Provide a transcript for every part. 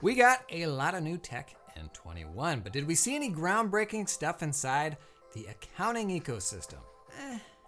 We got a lot of new tech in 21, but did we see any groundbreaking stuff inside the accounting ecosystem?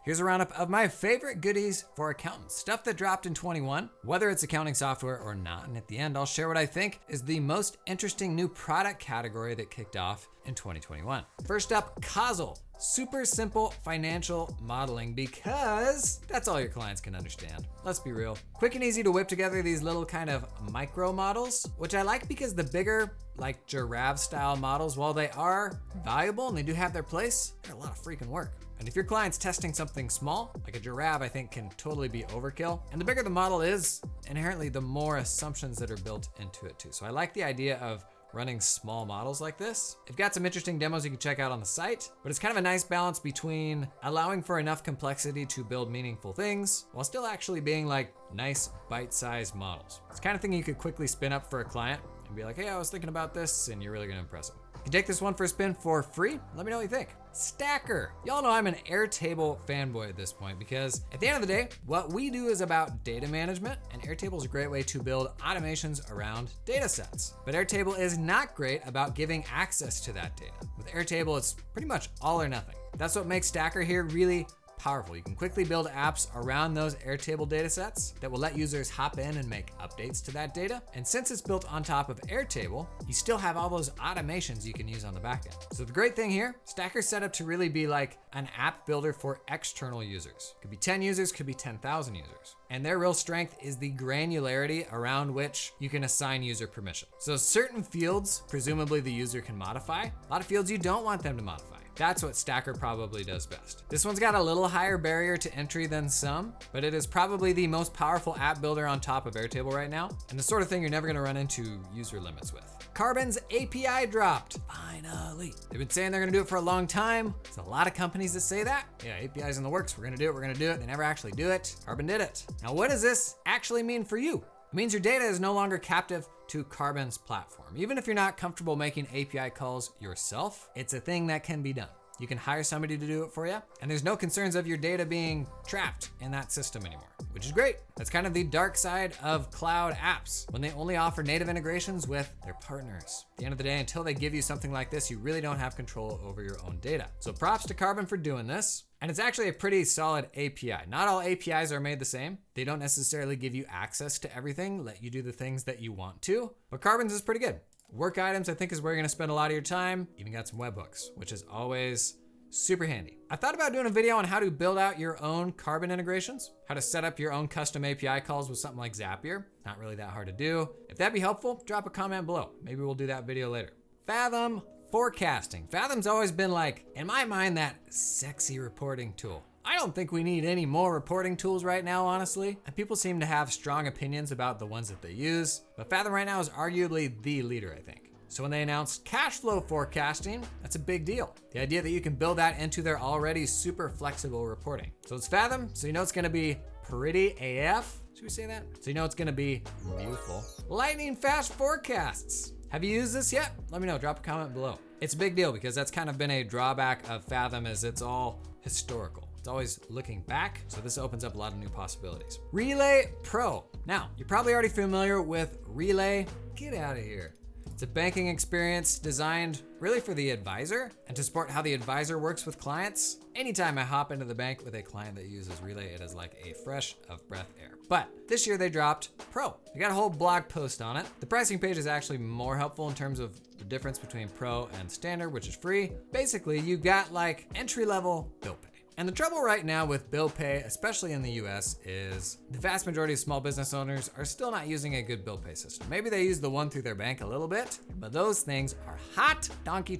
Here's a roundup of my favorite goodies for accountants, stuff that dropped in 21, whether it's accounting software or not. And at the end, I'll share what I think is the most interesting new product category that kicked off in 2021. First up, CAUSAL. Super simple financial modeling, because that's all your clients can understand. Let's be real. Quick and easy to whip together these little kind of micro models, which I like because the bigger, like giraffe style models, while they are valuable and they do have their place, they're a lot of freaking work. And if your client's testing something small, like a giraffe, I think can totally be overkill. And the bigger the model is, inherently the more assumptions that are built into it too. So I like the idea of running small models like this. I've got some interesting demos you can check out on the site, but it's kind of a nice balance between allowing for enough complexity to build meaningful things while still actually being like nice bite-sized models. It's the kind of thing you could quickly spin up for a client and be like, hey, I was thinking about this, and you're really gonna impress them. You can take this one for a spin for free. Let me know what you think. Stacker. Y'all know I'm an Airtable fanboy at this point because at the end of the day, what we do is about data management, and Airtable is a great way to build automations around data sets. But Airtable is not great about giving access to that data. With Airtable, it's pretty much all or nothing. That's what makes Stacker here really powerful. You can quickly build apps around those Airtable data sets that will let users hop in and make updates to that data. And since it's built on top of Airtable, you still have all those automations you can use on the back end. So the great thing here, Stacker's set up to really be like an app builder for external users. Could be 10 users, could be 10,000 users. And their real strength is the granularity around which you can assign user permission. So certain fields, presumably the user can modify. A lot of fields you don't want them to modify. That's what Stacker probably does best. This one's got a little higher barrier to entry than some, but it is probably the most powerful app builder on top of Airtable right now, and the sort of thing you're never gonna run into user limits with. KARBON'S API dropped, finally. They've been saying they're gonna do it for a long time. There's a lot of companies that say that. Yeah, API's in the works, we're gonna do it. They never actually do it. KARBON did it. Now what does this actually mean for you? It means your data is no longer captive to KARBON'S platform. Even if you're not comfortable making API calls yourself, it's a thing that can be done. You can hire somebody to do it for you, and there's no concerns of your data being trapped in that system anymore, which is great. That's kind of the dark side of cloud apps, when they only offer native integrations with their partners. At the end of the day, until they give you something like this, you really don't have control over your own data. So props to KARBON for doing this. And it's actually a pretty solid API. Not all APIs are made the same. They don't necessarily give you access to everything, let you do the things that you want to, but KARBON'S is pretty good. Work items, I think, is where you're gonna spend a lot of your time. Even got some webhooks, which is always super handy. I thought about doing a video on how to build out your own KARBON integrations, how to set up your own custom API calls with something like Zapier. Not really that hard to do. If that'd be helpful, drop a comment below. Maybe we'll do that video later. FATHOM forecasting. FATHOM's always been like, in my mind, that sexy reporting tool. I don't think we need any more reporting tools right now, honestly. And people seem to have strong opinions about the ones that they use, but FATHOM right now is arguably the leader, I think. So when they announced cash flow forecasting, that's a big deal. The idea that you can build that into their already super flexible reporting. So it's FATHOM, so you know it's gonna be pretty AF. Should we say that? So you know it's gonna be beautiful. Lightning fast forecasts. Have you used this yet? Let me know, drop a comment below. It's a big deal because that's kind of been a drawback of FATHOM, is it's all historical. It's always looking back, so this opens up a lot of new possibilities. Relay Pro. Now, you're probably already familiar with Relay. Get out of here. It's a banking experience designed really for the advisor and to support how the advisor works with clients. Anytime I hop into the bank with a client that uses Relay, it is like a fresh of breath air. But this year they dropped Pro. They got a whole blog post on it. The pricing page is actually more helpful in terms of the difference between Pro and Standard, which is free. Basically, you got like entry-level bill pay. And the trouble right now with bill pay, especially in the US, is the vast majority of small business owners are still not using a good bill pay system. Maybe they use the one through their bank a little bit, but those things are hot donkey.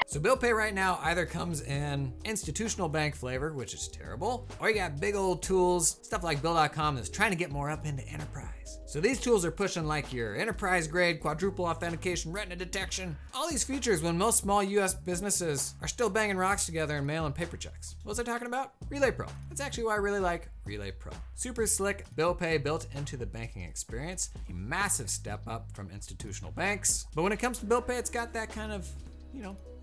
So bill pay right now either comes in institutional bank flavor, which is terrible, or you got big old tools, stuff like Bill.com that's trying to get more up into enterprise. So these tools are pushing like your enterprise grade, quadruple authentication, retina detection, all these features when most small US businesses are still banging rocks together and mailing paper checks. What was I talking about? Relay Pro. That's actually why I really like Relay Pro. Super slick bill pay built into the banking experience, a massive step up from institutional banks. But when it comes to bill pay, it's got that kind of,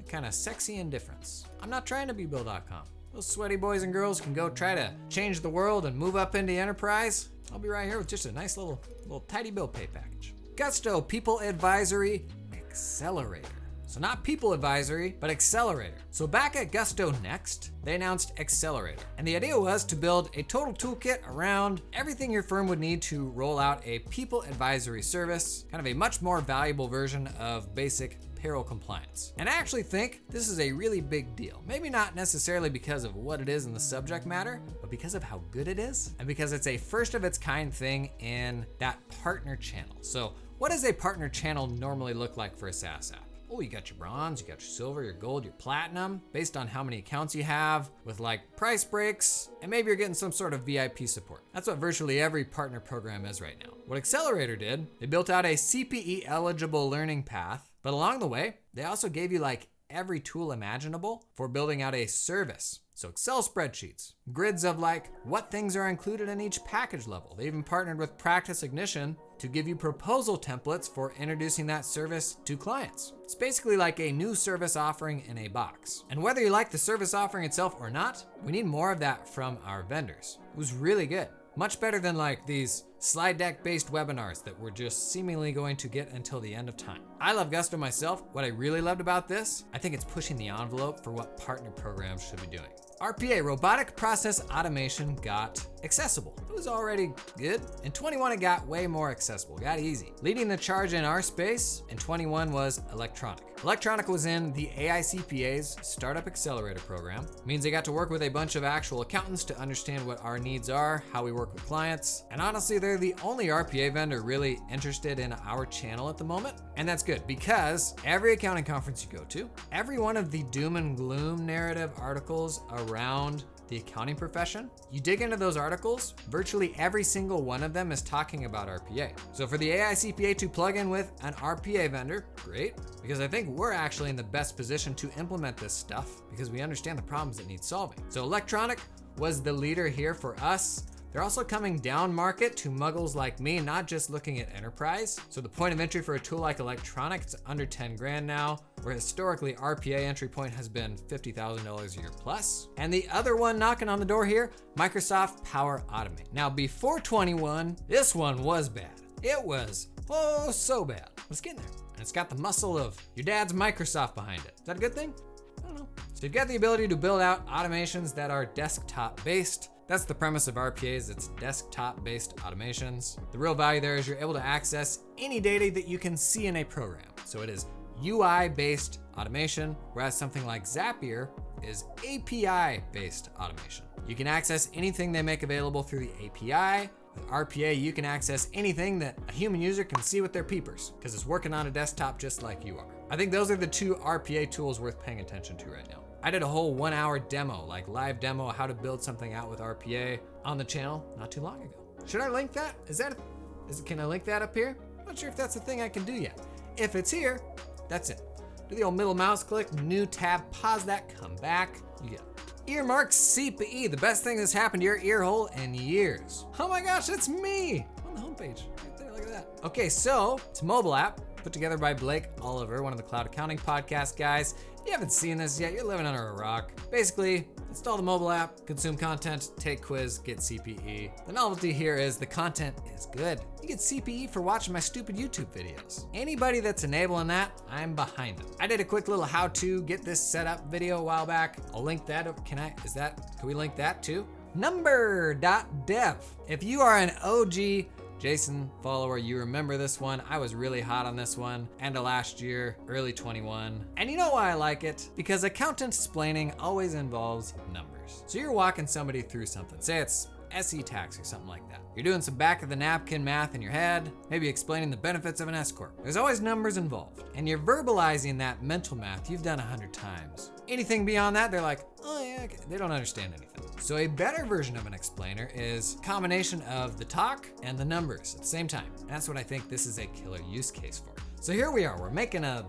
kind of sexy indifference. I'm not trying to be Bill.com. Those sweaty boys and girls can go try to change the world and move up into enterprise. I'll be right here with just a nice little tidy bill pay package. Gusto People Advisory Accelerator. So not People Advisory, but Accelerator. So back at Gusto Next, they announced Accelerator. And the idea was to build a total toolkit around everything your firm would need to roll out a people advisory service, kind of a much more valuable version of basic payroll compliance. And I actually think this is a really big deal. Maybe not necessarily because of what it is in the subject matter, but because of how good it is, and because it's a first of its kind thing in that partner channel. So what does a partner channel normally look like for a SaaS app? Oh, you got your bronze, you got your silver, your gold, your platinum, based on how many accounts you have, with like price breaks, and maybe you're getting some sort of VIP support. That's what virtually every partner program is right now. What Accelerator did, they built out a CPE eligible learning path, but along the way, they also gave you like every tool imaginable for building out a service. So Excel spreadsheets, grids of like what things are included in each package level. They even partnered with Practice Ignition to give you proposal templates for introducing that service to clients. It's basically like a new service offering in a box. And whether you like the service offering itself or not, we need more of that from our vendors. It was really good. Much better than like these slide deck based webinars that we're just seemingly going to get until the end of time. I love Gusto myself. What I really loved about this, I think it's pushing the envelope for what partner programs should be doing. RPA, Robotic Process Automation, got accessible. It was already good. In 21, it got way more accessible, got easy. Leading the charge in our space in 21 was Electronic. Electronic was in the AICPA's Startup Accelerator program. It means they got to work with a bunch of actual accountants to understand what our needs are, how we work with clients. And honestly, they're the only RPA vendor really interested in our channel at the moment. And that's good because every accounting conference you go to, every one of the doom and gloom narrative articles around the accounting profession, you dig into those articles, virtually every single one of them is talking about RPA. So for the AICPA to plug in with an RPA vendor, great, because I think we're actually in the best position to implement this stuff because we understand the problems that need solving. So Electronic was the leader here for us. They're also coming down market to muggles like me, not just looking at enterprise. So the point of entry for a tool like Electronic, it's under 10 grand now, where historically RPA entry point has been $50,000 a year plus. And the other one knocking on the door here, Microsoft Power Automate. Now before 21, this one was bad. It was, oh, so bad. Let's get in there. And it's got the muscle of your dad's Microsoft behind it. Is that a good thing? I don't know. So you've got the ability to build out automations that are desktop based. That's the premise of RPAs, it's desktop-based automations. The real value there is you're able to access any data that you can see in a program. So it is UI-based automation, whereas something like ZAPIER is API-based automation. You can access anything they make available through the API. With RPA, you can access anything that a human user can see with their peepers, because it's working on a desktop just like you are. I think those are the two RPA tools worth paying attention to right now. I did a whole 1 hour demo, like live demo, how to build something out with RPA on the channel not too long ago. Should I link that? Can I link that up here? I'm not sure if that's a thing I can do yet. If it's here, that's it. Do the old middle mouse click, new tab, pause that, come back, you get it. EARMARK CPE, the best thing that's happened to your ear hole in years. Oh my gosh, it's me on the homepage, right there, look at that. Okay, so it's a mobile app put together by Blake Oliver, one of the Cloud Accounting Podcast guys. If you haven't seen this yet, you're living under a rock. Basically, install the mobile app, consume content, take quiz, get CPE. The novelty here is the content is good. You get CPE for watching my stupid YouTube videos. Anybody that's enabling that, I'm behind them. I did a quick little how to get this set up video a while back. I'll link that up. Can we link that too? Number.dev. If you are an OG Jason follower, you remember this one. I was really hot on this one, end of last year, early 21. And you know why I like it? Because accountant explaining always involves numbers. So you're walking somebody through something, say it's SE tax or something like that. You're doing some back of the napkin math in your head, maybe explaining the benefits of an S Corp. There's always numbers involved, and you're verbalizing that mental math you've done 100 times. Anything beyond that, they're like, oh yeah, okay. They don't understand anything. So a better version of an explainer is a combination of the talk and the numbers at the same time. And that's what I think this is a killer use case for. So here we are, we're making a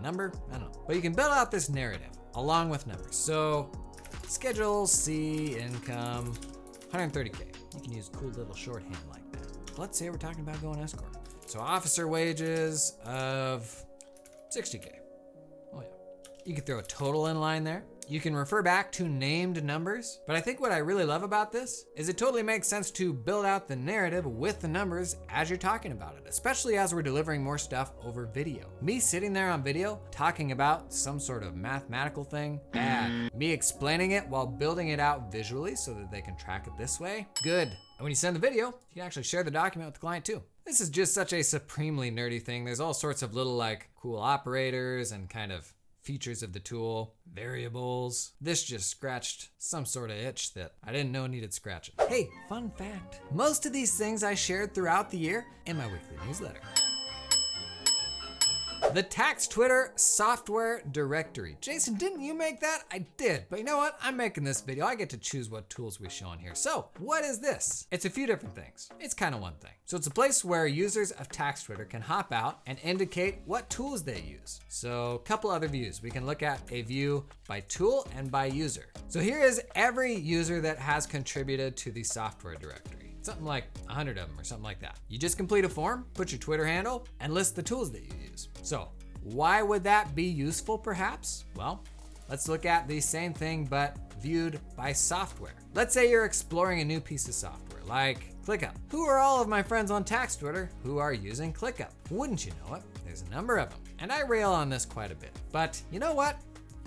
number, I don't know. But you can build out this narrative along with numbers. So Schedule C income, 130K. You can use cool little shorthand like that. Let's say we're talking about going S Corp. So officer wages of 60K. Oh yeah. You could throw a total in line there. you can refer back to named numbers, but I think what I really love about this is it totally makes sense to build out the narrative with the numbers as you're talking about it, especially as we're delivering more stuff over video. Me sitting there on video talking about some sort of mathematical thing, bad. Me explaining it while building it out visually so that they can track it this way, good. And when you send the video, you can actually share the document with the client too. This is just such a supremely nerdy thing. There's all sorts of little like cool operators and kind of features of the tool, variables. This just scratched some sort of itch that I didn't know needed scratching. Hey, fun fact. Most of these things I shared throughout the year in my weekly newsletter. The tax Twitter software directory. Jason, didn't you make that? I did, but you know what? I'm making this video. I get to choose what tools we show on here. So what is this? It's a few different things. It's kind of one thing. So it's a place where users of tax Twitter can hop out and indicate what tools they use. So a couple other views. We can look at a view by tool and by user. So here is every user that has contributed to the software directory. Something like 100 of them or something like that. You just complete a form, put your Twitter handle, and list the tools that you use. So why would that be useful perhaps? Well, let's look at the same thing but viewed by software. Let's say you're exploring a new piece of software like ClickUp. Who are all of my friends on tax Twitter who are using ClickUp? Wouldn't you know it? There's a number of them. And I rail on this quite a bit. But you know what?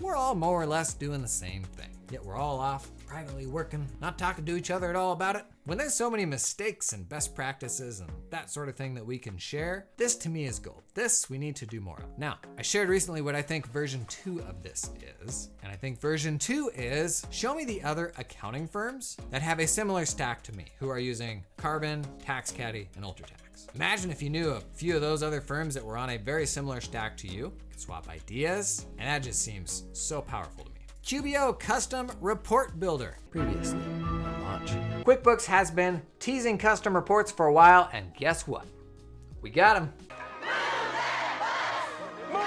We're all more or less doing the same thing. Yet we're all off privately working, not talking to each other at all about it. When there's so many mistakes and best practices and that sort of thing that we can share, this to me is gold. This we need to do more of. Now, I shared recently what I think version 2 of this is, and I think version 2 is show me the other accounting firms that have a similar stack to me, who are using Carbon, TaxCaddy, and UltraTax. Imagine if you knew a few of those other firms that were on a very similar stack to you, could swap ideas, and that just seems so powerful to me. QBO Custom Report Builder. Previously on launch. QuickBooks has been teasing custom reports for a while, and guess what? We got them. You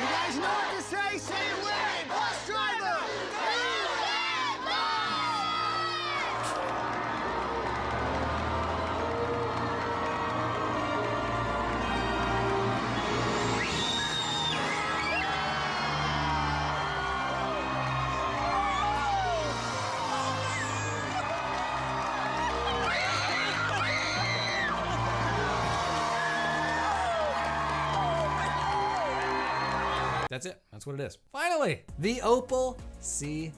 guys know what to say? Say it with me. Bus driver! That's it. That's what it is. Finally, the OPAL C1.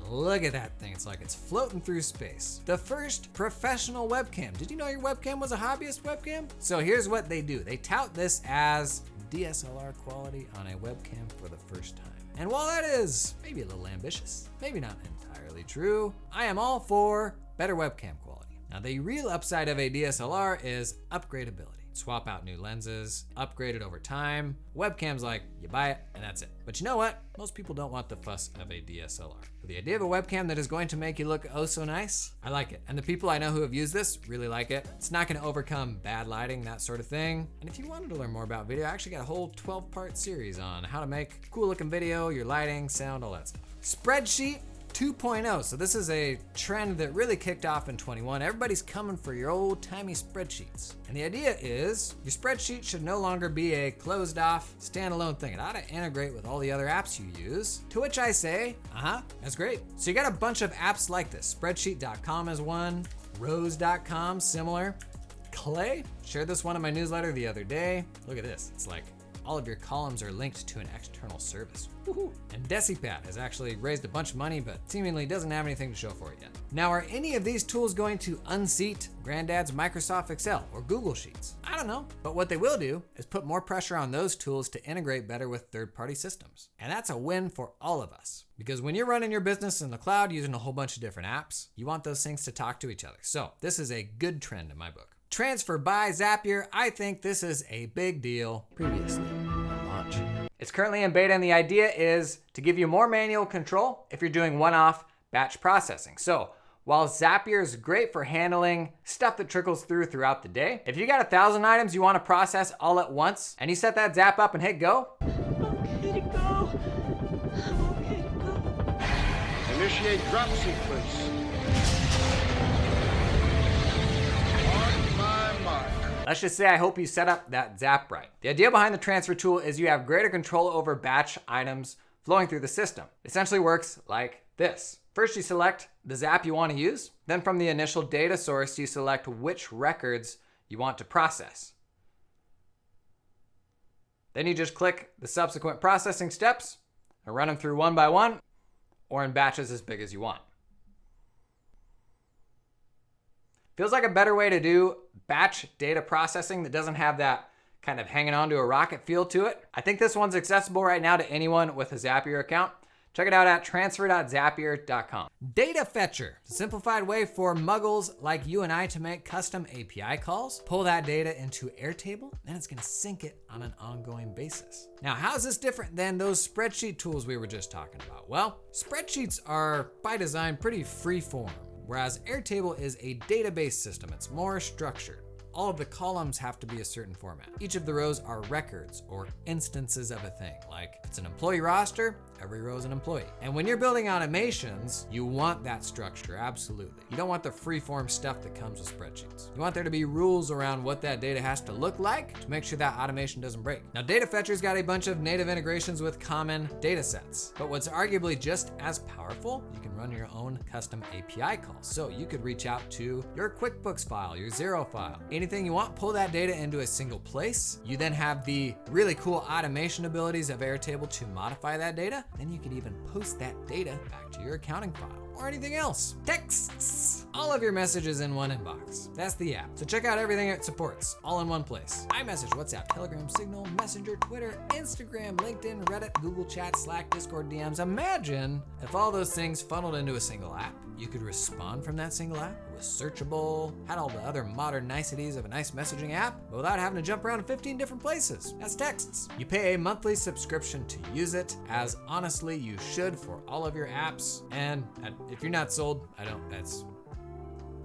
Look at that thing. It's like it's floating through space. The first professional webcam. Did you know your webcam was a hobbyist webcam? So here's what they do. They tout this as DSLR quality on a webcam for the first time. And while that is maybe a little ambitious, maybe not entirely true, I am all for better webcam quality. Now the real upside of a DSLR is upgradability. Swap out new lenses, upgrade it over time. Webcam's like, you buy it and that's it. But you know what? Most people don't want the fuss of a DSLR. But the idea of a webcam that is going to make you look oh so nice, I like it. And the people I know who have used this really like it. It's not gonna overcome bad lighting, that sort of thing. And if you wanted to learn more about video, I actually got a whole 12-part series on how to make cool looking video, your lighting, sound, all that stuff. Spreadsheet 2.0. So this is a trend that really kicked off in 21. Everybody's coming for your old timey spreadsheets. And the idea is your spreadsheet should no longer be a closed off standalone thing. It ought to integrate with all the other apps you use. To which I say, that's great. So you got a bunch of apps like this. Spreadsheet.com is one, Rose.com, similar. Clay, shared this one in my newsletter the other day. Look at this, it's like all of your columns are linked to an external service. Woohoo. And Decipad has actually raised a bunch of money, but seemingly doesn't have anything to show for it yet. Now, are any of these tools going to unseat Granddad's Microsoft Excel or Google Sheets? I don't know, but what they will do is put more pressure on those tools to integrate better with third-party systems. And that's a win for all of us. Because when you're running your business in the cloud using a whole bunch of different apps, you want those things to talk to each other. So this is a good trend in my book. Transfer by Zapier, I think this is a big deal. Previously on launch. It's currently in beta and the idea is to give you more manual control if you're doing one-off batch processing. So while Zapier is great for handling stuff that trickles throughout the day, if you got 1,000 items you want to process all at once and you set that Zap up and hit go. Okay to go. Okay to go. Initiate drop sequence. Let's just say I hope you set up that Zap right. The idea behind the transfer tool is you have greater control over batch items flowing through the system. It essentially works like this. First, you select the ZAP you want to use. Then from the initial data source, you select which records you want to process. Then you just click the subsequent processing steps and run them through one by one or in batches as big as you want. Feels like a better way to do batch data processing that doesn't have that kind of hanging on to a rocket feel to it. I think this one's accessible right now to anyone with a Zapier account. Check it out at transfer.zapier.com. Data Fetcher, a simplified way for muggles like you and I to make custom API calls, pull that data into Airtable, and it's gonna sync it on an ongoing basis. Now, how's this different than those spreadsheet tools we were just talking about? Well, spreadsheets are by design pretty free-form, whereas Airtable is a database system. It's more structured. All of the columns have to be a certain format. Each of the rows are records or instances of a thing. Like if it's an employee roster, every row is an employee. And when you're building automations, you want that structure, absolutely. You don't want the free-form stuff that comes with spreadsheets. You want there to be rules around what that data has to look like to make sure that automation doesn't break. Now, Data Fetcher's got a bunch of native integrations with common data sets, but what's arguably just as powerful, you can run your own custom API calls. So you could reach out to your QuickBooks file, your Xero file, anything you want, pull that data into a single place. You then have the really cool automation abilities of Airtable to modify that data. Then you could even post that data back to your accounting file or anything else. Texts, all of your messages in one inbox. That's the app. So check out everything it supports, all in one place. iMessage, WhatsApp, Telegram, Signal, Messenger, Twitter, Instagram, LinkedIn, Reddit, Google Chat, Slack, Discord, DMs. Imagine if all those things funneled into a single app. You could respond from that single app. It was searchable, had all the other modern niceties of a nice messaging app, but without having to jump around to 15 different places. That's texts. You pay a monthly subscription to use it, as honestly you should for all of your apps. And if you're not sold, that's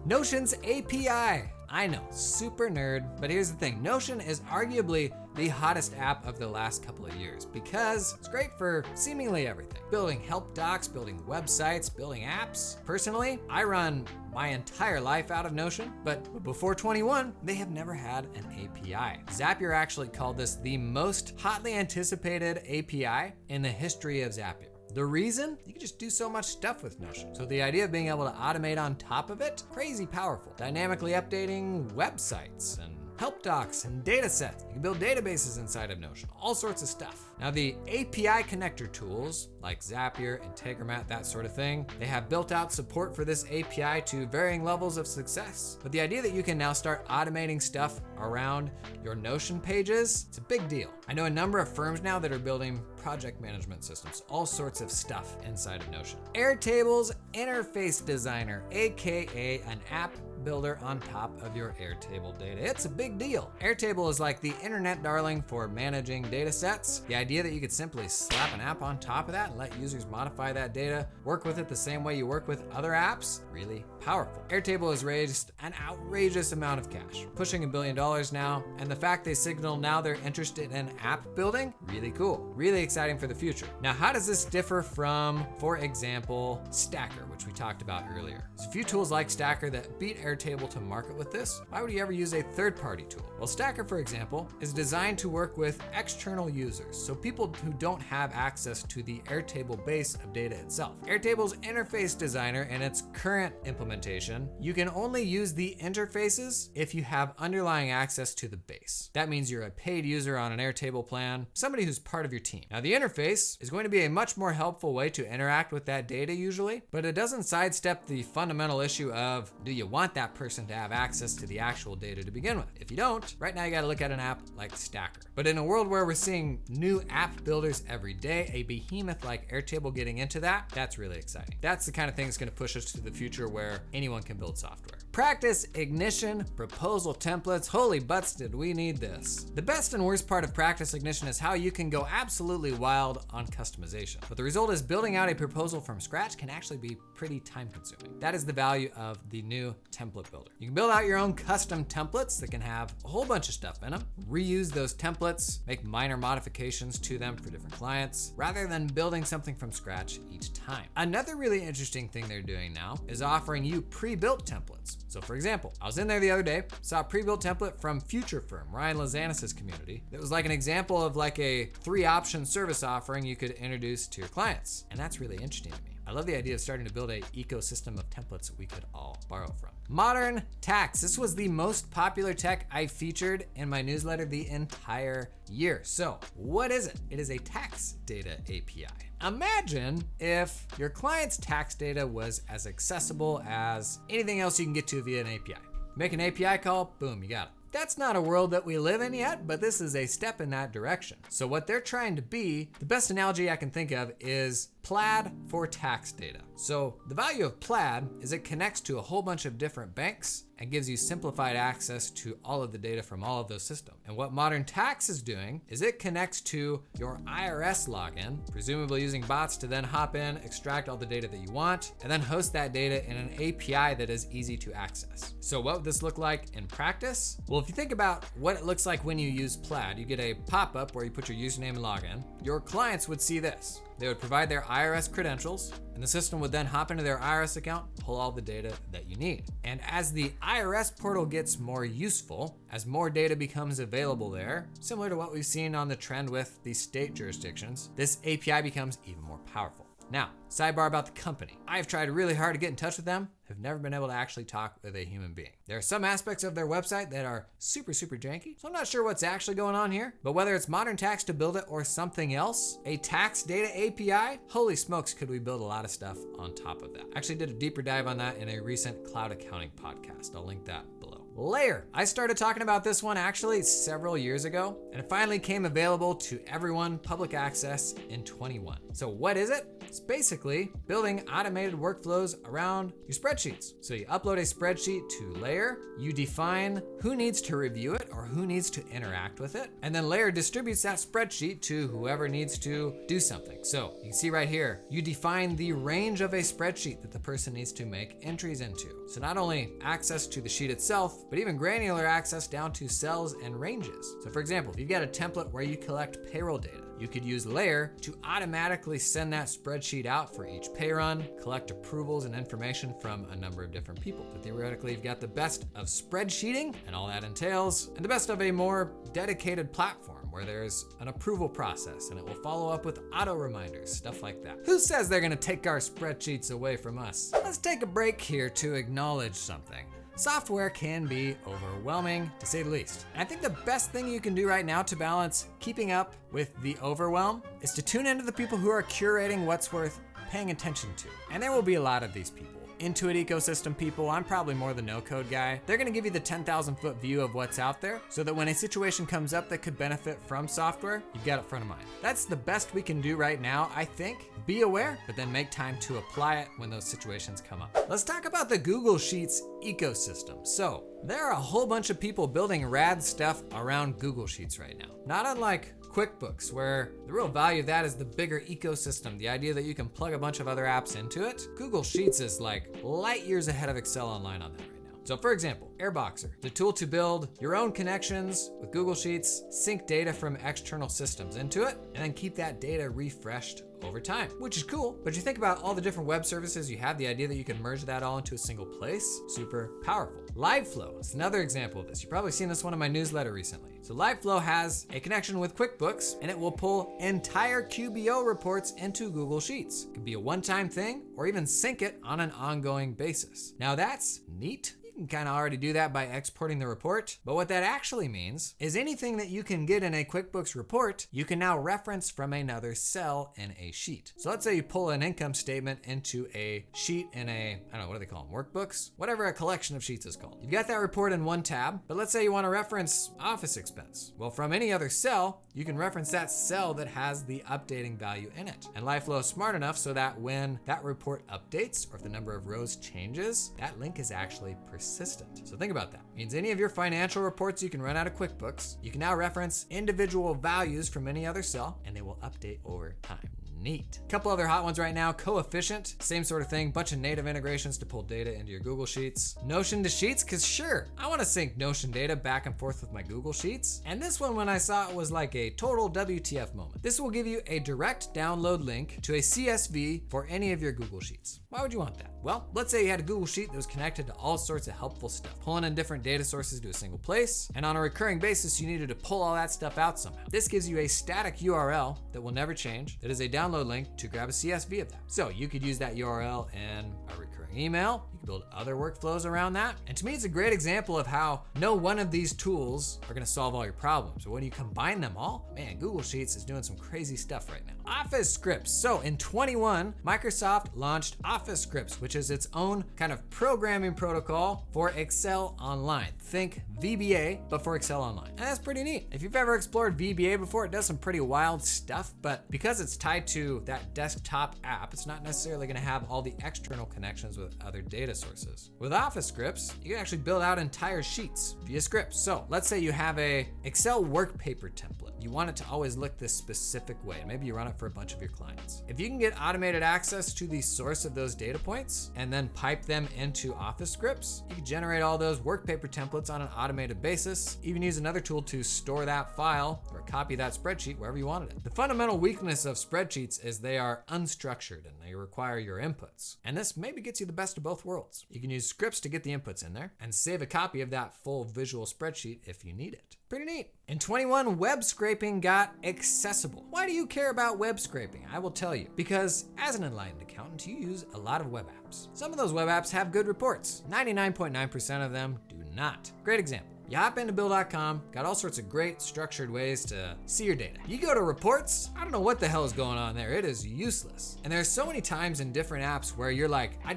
Notion's API. I know, super nerd, but here's the thing. Notion is arguably the hottest app of the last couple of years because it's great for seemingly everything. Building help docs, building websites, building apps. Personally, I run my entire life out of Notion, but before 21, they have never had an API. Zapier actually called this the most hotly anticipated API in the history of Zapier. The reason? You can just do so much stuff with Notion. So the idea of being able to automate on top of it, crazy powerful. Dynamically updating websites and help docs and data sets. You can build databases inside of Notion, all sorts of stuff. Now the API connector tools like Zapier, Integromat, that sort of thing, they have built out support for this API to varying levels of success. But the idea that you can now start automating stuff around your Notion pages, it's a big deal. I know a number of firms now that are building project management systems, all sorts of stuff inside of Notion. Airtable's interface designer, AKA an app builder on top of your Airtable data. It's a big deal. Airtable is like the internet darling for managing data sets. The idea that you could simply slap an app on top of that and let users modify that data, work with it the same way you work with other apps, really powerful. Airtable has raised an outrageous amount of cash, pushing $1 billion now, and the fact they signal now they're interested in app building, really cool, really exciting for the future. Now, how does this differ from, for example, Stacker, which we talked about earlier? There's a few tools like Stacker that beat Airtable to market with this. Why would you ever use a third-party tool? Well, Stacker, for example, is designed to work with external users, so people who don't have access to the Airtable base of data itself. Airtable's interface designer and its current implementation, you can only use the interfaces if you have underlying access to the base. That means you're a paid user on an Airtable plan, somebody who's part of your team. Now, the interface is going to be a much more helpful way to interact with that data usually, but it doesn't sidestep the fundamental issue of, do you want that person to have access to the actual data to begin with? If you don't, right now you gotta look at an app like Stacker. But in a world where we're seeing new app builders every day, a behemoth like Airtable getting into that, that's really exciting. That's the kind of thing that's gonna push us to the future where anyone can build software. Practice Ignition, proposal templates, holy butts did we need this. The best and worst part of Practice Ignition is how you can go absolutely wild on customization. But the result is building out a proposal from scratch can actually be pretty time consuming. That is the value of the new template template builder. You can build out your own custom templates that can have a whole bunch of stuff in them, reuse those templates, make minor modifications to them for different clients, rather than building something from scratch each time. Another really interesting thing they're doing now is offering you pre-built templates. So for example, I was in there the other day, saw a pre-built template from Future Firm, Ryan Lazanis' community. It was like an example of like a 3-option service offering you could introduce to your clients. And that's really interesting to me. I love the idea of starting to build an ecosystem of templates we could all borrow from. Modern tax. This was the most popular tech I featured in my newsletter the entire year. So what is it? It is a tax data API. Imagine if your client's tax data was as accessible as anything else you can get to via an API. Make an API call, boom, you got it. That's not a world that we live in yet, but this is a step in that direction. So what they're trying to be, the best analogy I can think of is Plaid for tax data. So the value of Plaid is it connects to a whole bunch of different banks and gives you simplified access to all of the data from all of those systems. And what Modern Tax is doing is it connects to your IRS login, presumably using bots to then hop in, extract all the data that you want, and then host that data in an API that is easy to access. So what would this look like in practice? Well, if you think about what it looks like when you use Plaid, you get a pop-up where you put your username and login. Your clients would see this. They would provide their IRS credentials, and the system would then hop into their IRS account, pull all the data that you need. And as the IRS portal gets more useful, as more data becomes available there, similar to what we've seen on the trend with the state jurisdictions, this API becomes even more powerful. Now, sidebar about the company. I've tried really hard to get in touch with them, have never been able to actually talk with a human being. There are some aspects of their website that are super janky, so I'm not sure what's actually going on here, but whether it's Modern Tax to build it or something else, a tax data API, holy smokes, could we build a lot of stuff on top of that. Actually did a deeper dive on that in a recent cloud accounting podcast. I'll link that below. Layer. I started talking about this one actually several years ago, and it finally came available to everyone, public access in 21. So what is it? It's basically building automated workflows around your spreadsheets. So you upload a spreadsheet to Layer, you define who needs to review it or who needs to interact with it, and then Layer distributes that spreadsheet to whoever needs to do something. So you can see right here, you define the range of a spreadsheet that the person needs to make entries into. So not only access to the sheet itself, but even granular access down to cells and ranges. So for example, if you've got a template where you collect payroll data, you could use Layer to automatically send that spreadsheet out for each pay run, collect approvals and information from a number of different people. But theoretically, you've got the best of spreadsheeting and all that entails, and the best of a more dedicated platform where there's an approval process and it will follow up with auto reminders, stuff like that. Who says they're gonna take our spreadsheets away from us? Let's take a break here to acknowledge something. Software can be overwhelming, to say the least. And I think the best thing you can do right now to balance keeping up with the overwhelm is to tune into the people who are curating what's worth paying attention to. And there will be a lot of these people. Intuit ecosystem people, I'm probably more the no-code guy. They're gonna give you the 10,000 foot view of what's out there so that when a situation comes up that could benefit from software, you've got it front of mind. That's the best we can do right now, I think. Be aware, but then make time to apply it when those situations come up. Let's talk about the Google Sheets ecosystem. So, there are a whole bunch of people building rad stuff around Google Sheets right now. Not unlike QuickBooks, where the real value of that is the bigger ecosystem, the idea that you can plug a bunch of other apps into it. Google Sheets is like light years ahead of Excel Online on that right now. So for example, AIRBOXR, the tool to build your own connections with Google Sheets, sync data from external systems into it, and then keep that data refreshed over time, which is cool. But you think about all the different web services you have, the idea that you can merge that all into a single place, super powerful. LiveFlow is another example of this. You've probably seen this one in my newsletter recently. So LiveFlow has a connection with QuickBooks, and it will pull entire QBO reports into Google Sheets. It can be a one-time thing or even sync it on an ongoing basis. Now that's neat. You can kind of already do that by exporting the report, but what that actually means is anything that you can get in a QuickBooks report, you can now reference from another cell in a sheet. So let's say you pull an income statement into a sheet in a, I don't know, what do they call them, workbooks? Whatever a collection of sheets is called. You've got that report in one tab, but let's say you want to reference office expense. Well, from any other cell, you can reference that cell that has the updating value in it. And LiveFlow is smart enough so that when that report updates or if the number of rows changes, that link is actually persistent. So think about that. It means any of your financial reports you can run out of QuickBooks, you can now reference individual values from any other cell and they will update over time. neat. A couple other hot ones right now, Coefficient, same sort of thing, bunch of native integrations to pull data into your Google Sheets. Notion to Sheets, cause sure, I wanna sync Notion data back and forth with my Google Sheets. And this one, when I saw it, was like a total WTF moment. This will give you a direct download link to a CSV for any of your Google Sheets. Why would you want that? Well, let's say you had a Google Sheet that was connected to all sorts of helpful stuff, pulling in different data sources to a single place, and on a recurring basis, you needed to pull all that stuff out somehow. This gives you a static URL that will never change, that is a download link to grab a CSV of that. So you could use that URL in a recurring email, you can build other workflows around that, and to me, it's a great example of how no one of these tools are gonna solve all your problems, but when you combine them all, man, Google Sheets is doing some crazy stuff right now. Office scripts. So in 21, Microsoft launched Office scripts, which is its own kind of programming protocol for Excel Online. Think VBA, but for Excel Online. And that's pretty neat. If you've ever explored VBA before, it does some pretty wild stuff, but because it's tied to that desktop app, it's not necessarily gonna have all the external connections with other data sources. With Office scripts, you can actually build out entire sheets via scripts. So let's say you have a Excel work paper template. You want it to always look this specific way. Maybe you run it for a bunch of your clients. If you can get automated access to the source of those data points and then pipe them into Office scripts, you can generate all those work paper templates on an automated basis. Even use another tool to store that file or copy that spreadsheet wherever you wanted it. The fundamental weakness of spreadsheets is they are unstructured and they require your inputs. And this maybe gets you the best of both worlds. You can use scripts to get the inputs in there and save a copy of that full visual spreadsheet if you need it. Pretty neat. In 21, web scraping got accessible. Why do you care about web scraping? I will tell you. Because as an enlightened accountant, you use a lot of web apps. Some of those web apps have good reports. 99.9% of them do not. Great example. You hop into Bill.com, got all sorts of great structured ways to see your data. You go to reports, I don't know what the hell is going on there. It is useless. And there's so many times in different apps where you're like, I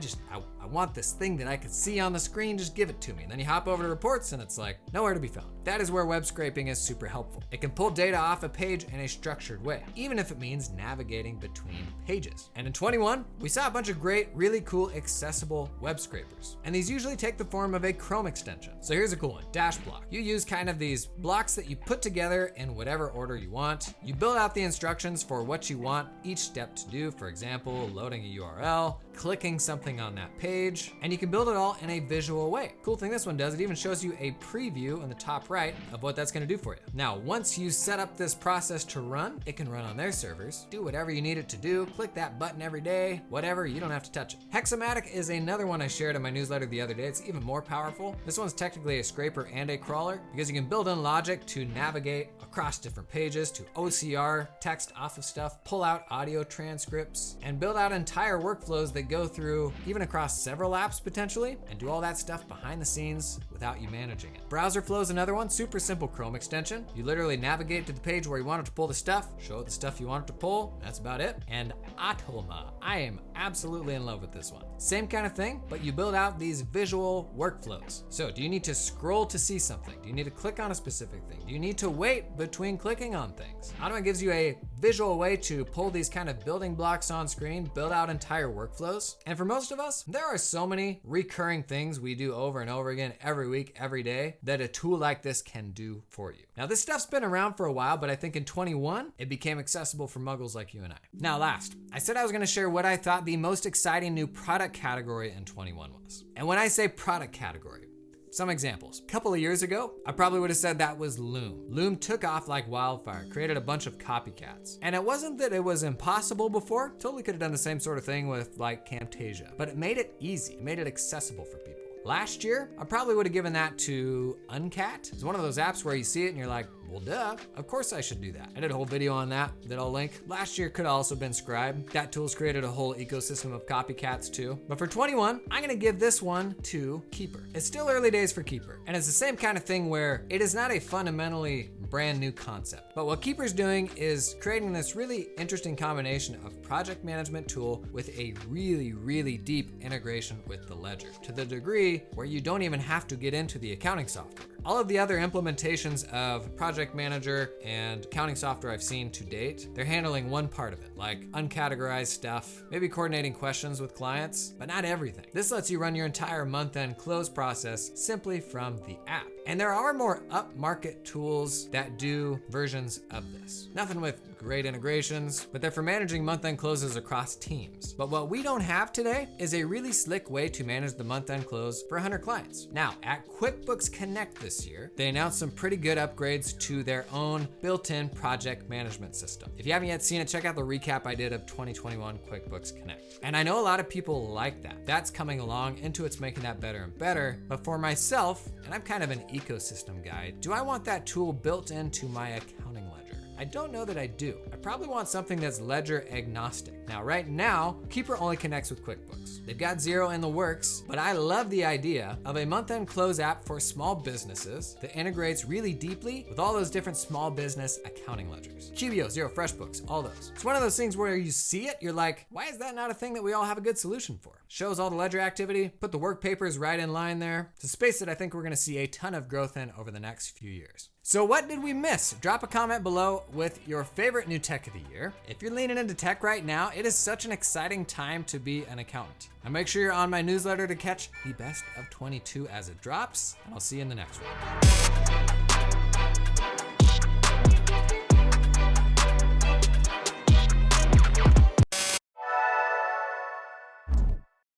want this thing that I can see on the screen, just give it to me. And then you hop over to reports and it's like, nowhere to be found. That is where web scraping is super helpful. It can pull data off a page in a structured way, even if it means navigating between pages. And in 21, we saw a bunch of great, really cool, accessible web scrapers. And these usually take the form of a Chrome extension. So here's a cool one, DASHBLOCK. You use kind of these blocks that you put together in whatever order you want. You build out the instructions for what you want each step to do. For example, loading a URL, clicking something on that page, and you can build it all in a visual way. Cool thing this one does, it even shows you a preview in the top right of what that's gonna do for you. Now, once you set up this process to run, it can run on their servers, do whatever you need it to do, click that button every day, whatever, you don't have to touch it. HEXOMATIC is another one I shared in my newsletter the other day. It's even more powerful. This one's technically a scraper and a crawler because you can build in logic to navigate across different pages, to OCR text off of stuff, pull out audio transcripts, and build out entire workflows that go through even across several apps potentially, and do all that stuff behind the scenes without you managing it. BrowserFlow is another one, super simple Chrome extension. You literally navigate to the page where you want it to pull the stuff, show it the stuff you want it to pull, that's about it. And AIRTABLE, I am absolutely in love with this one. Same kind of thing, but you build out these visual workflows. So do you need to scroll to see something? Do you need to click on a specific thing? Do you need to wait between clicking on things? AIRTABLE gives you a visual way to pull these kind of building blocks on screen, build out entire workflows. And for most of us, there are so many recurring things we do over and over again every week, every day, that a tool like this can do for you. Now, this stuff's been around for a while, but I think in 21, it became accessible for muggles like you and I. Now, last, I said I was gonna share what I thought the most exciting new product category in 21 was. And when I say product category, some examples. A couple of years ago, I probably would have said that was Loom. Loom took off like wildfire, created a bunch of copycats. And it wasn't that it was impossible before, totally could have done the same sort of thing with like Camtasia, but it made it easy, it made it accessible for people. Last year, I probably would have given that to Uncat. It's one of those apps where you see it and you're like, well, duh, of course I should do that. I did a whole video on that I'll link. Last year could have also been Scribe. That tool's created a whole ecosystem of copycats too. But for 21, I'm gonna give this one to Keeper. It's still early days for Keeper, and it's the same kind of thing where it is not a fundamentally brand new concept. But what Keeper's doing is creating this really interesting combination of project management tool with a really, really deep integration with the ledger, to the degree where you don't even have to get into the accounting software. All of the other implementations of project manager and accounting software I've seen to date, they're handling one part of it, like uncategorized stuff, maybe coordinating questions with clients, but not everything. This lets you run your entire month-end close process simply from the app. And there are more upmarket tools that do versions of this. Nothing with great integrations, but they're for managing month-end closes across teams. But what we don't have today is a really slick way to manage the month-end close for 100 clients. Now, at QuickBooks Connect this year, they announced some pretty good upgrades to their own built-in project management system. If you haven't yet seen it, check out the recap I did of 2021 QuickBooks Connect. And I know a lot of people like that. That's coming along, Intuit's making that better and better. But for myself, and I'm kind of an ecosystem guy, do I want that tool built into my accounting ledger? I don't know that I do. I probably want something that's ledger agnostic. Now, right now, Keeper only connects with QuickBooks. They've got Xero in the works, but I love the idea of a month-end close app for small businesses that integrates really deeply with all those different small business accounting ledgers. QBO, Xero, FreshBooks, all those. It's one of those things where you see it, you're like, why is that not a thing that we all have a good solution for? Shows all the ledger activity, put the work papers right in line there. It's a space that I think we're gonna see a ton of growth in over the next few years. So what did we miss? Drop a comment below with your favorite new tech of the year. If you're leaning into tech right now, it is such an exciting time to be an accountant. And make sure you're on my newsletter to catch the best of 22 as it drops, and I'll see you in the next one.